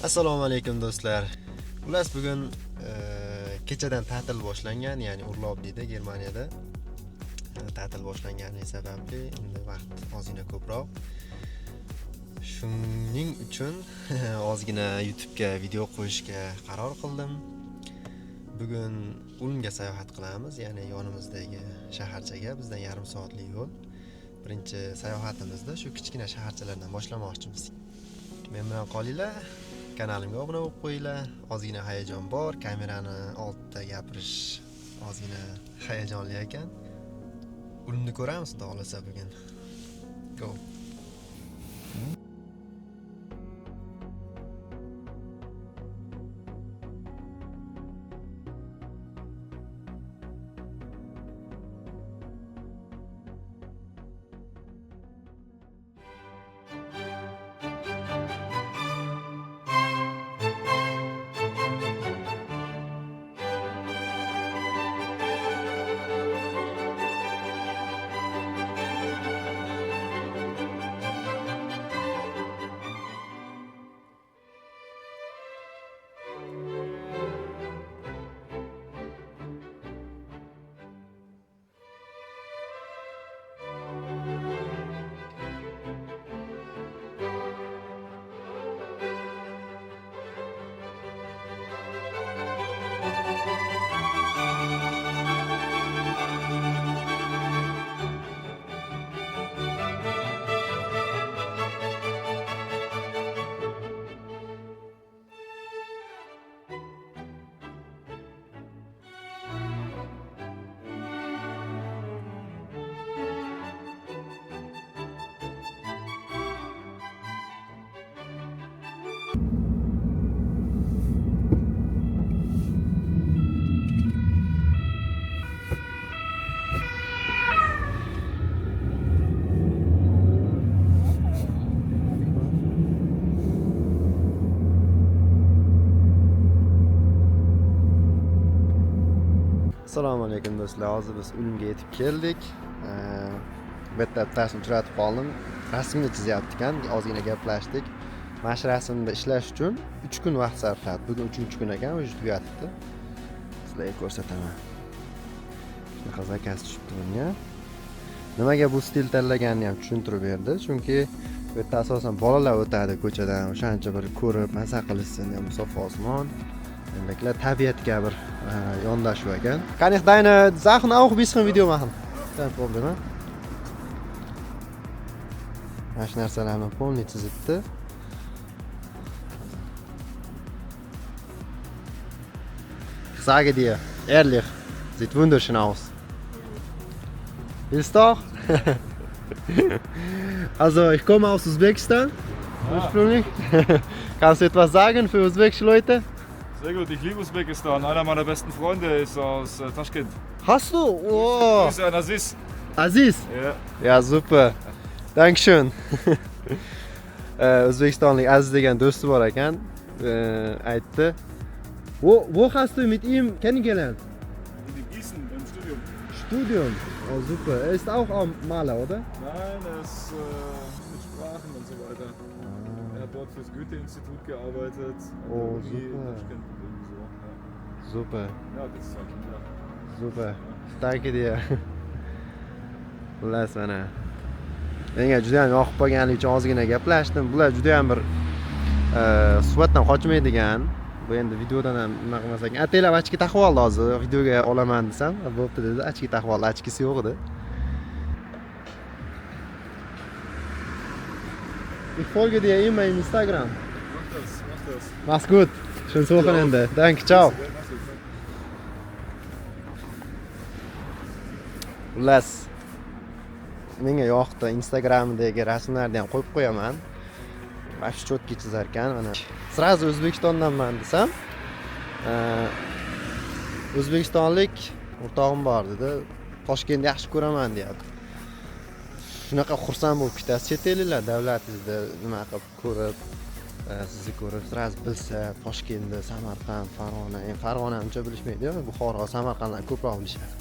Assalomu alaykum do'stlar. Xullas bugun kechadan ta'til boshlangan, ya'ni urlob deydi Germaniyada. Ta'til boshlanganligi sababli endi vaqt ozgina ko'proq. Shuning uchun ozgina YouTube ga video qo'yishga qaror qildim. Bugun Ulmga sayohat qilamiz, ya'ni yonimizdagi shaharchaga, bizdan yarim soatlik yo'l. Birinchi sayohatimizda shu kichkina shaharchalardan boshlamoqchimiz. Men bilan qolinglar. Kanalimga obuna bo'lib qo'yinglar. Ozgina hayajon bor, kamerani oldida gapirish ozgina hayajonli ekan. Ulmni ko'ramiz, xudo xolasa bugun. Go. Assalomu alaykum do'stlar. Hozir biz Ulmga yetib keldik. Bu yerda bittasini uchratib qoldim. Rasmni chizyapti ekan, ozgina gaplashdik. Mana shu rasmni ishlash uchun 3 kun vaqt sarfladi. Bugun 3-kun ekan, o'zi tugatibdi. Sizlarga ko'rsataman. Shunaqa zakaz tushibdi bunga. Nimaga bu stil tanlaganini ham tushuntirib berdi. Chunki bu yerda asosan bolalar o'tadi ko'chadan, o'shancha bir ko'rib, maza qilishsin, musaffo osmon. Endiklar tabiatga bir yondashuv ekan. Kann ich deine Sachen auch ein bisschen Video machen? Kein Problem. Mana shu narsalarni polni chizibdi. Ich sage dir, ehrlich, sieht wunderschön aus. Willst du auch? Also, ich komme aus Usbekistan, ursprünglich. Kannst du etwas sagen für usbekische Leute? Sehr gut, ich liebe Usbekistan. Einer meiner besten Freunde ist aus Taschkent. Hast du? Oh. Grüße an Aziz. Aziz? Ja. Ja, super. Dankeschön. O'zbekistonlik Aziz degan do'sti bor ekan. Aytdi. Wo hast du mit ihm kennengelernt? In Gießen im Studium. Studium. Oh, super. Er ist auch Maler, oder? Nein, er ist mit Sprachen und so weiter. Er hat dort fürs Goethe-Institut gearbeitet. Oh, Uni in super. Taschkent irgendwie so. Ja. Super. Ja, das ist halt ja. Super. Danke dir. Xullas mana. Menga juda ham yoqib qolganligi uchun ozgina gaplashdim. Bular juda ham bir suhbatdan qochmaydigan. Bu endi videodan ham nima qilmas ekan. Ataylar ochki taqib oldi hozir. Videoga olaman desam, bo'pti dedi. Ochki taqib oldi. Ochkisi yo'q edi. Ich folge dir immer im Instagram. Mach das. Mach's gut. Schönes Wochenende. Danke, ciao. Xullas, menga yoqdi. Instagramdagi rasmlarni ham qo'yib qo'yaman. Mana shu cho'tki chizar ekan, mana. Sразу O'zbekistondanman desam, O'zbekistonlik o'rtog'im bor dedi. Toshkentni yaxshi ko'raman deyapti. Shunaqa xursand bo'lib ketasiz, chet elliklar davlatingizda nima qilib ko'rib, sizni ko'rib, sразу bilsa, Toshkentni, Samarqand, Farg'ona, Farg'ona uncha bilishmaydi-yu, Buxoro, Samarqanddan ko'proq bilishadi.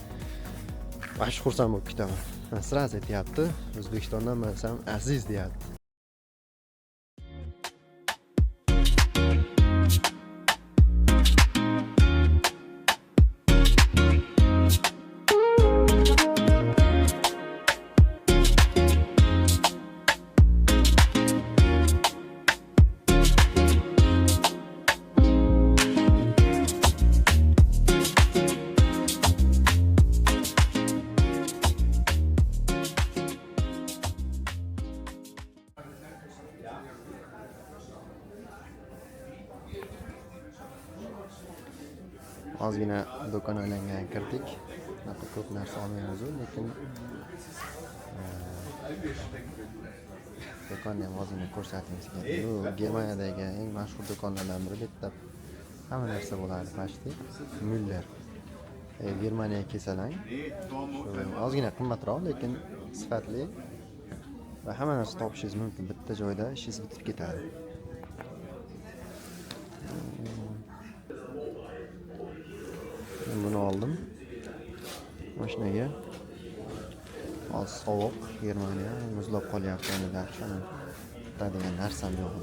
Mana shu xursand bo'lib ketaman. Sразу aytyapti, O'zbekistondan bilsam, Aziz deyapti. ozgina do'kon aylangan kirdik. Bunaqa ko'p narsa olmaymiz, lekin do'konni ham ozgina ko'rsatamiz kerak. Bu Germaniyadagi eng mashhur do'konlardan biri bitta. Hamma narsa bo'ladi pashti. Müller. Germaniyaga kelsalang, ozgina qimmatroq, lekin sifatli va hamma narsa topishingiz mumkin. Bitta joyda ishingiz bitib ketadi. Men buni oldim. Mashinaga. Hozir sovuq, Germaniya muzlab qolyapti endi, shuni tutadigan narsam yo'q.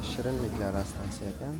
Shirinliklar rastansiya ekan.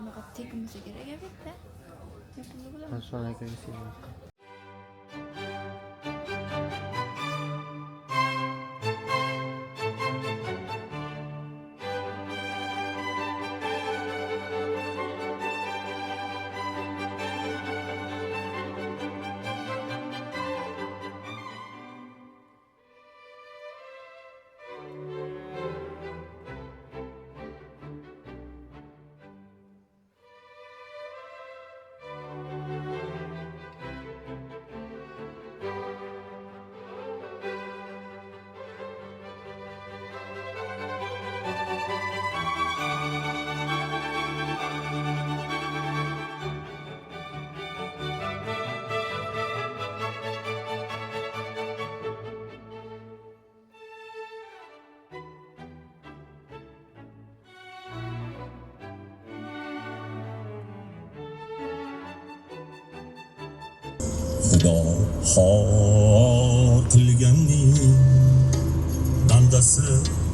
Unaqa tegmasa kerak albatta. Yapilib bo'ladi. Sonra görüşürüz. Xudo xor qilganning bandasi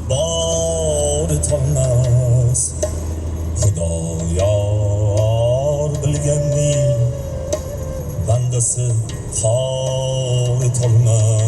bor etolmas. Xudo yor bilganning bandasi xor etolmas.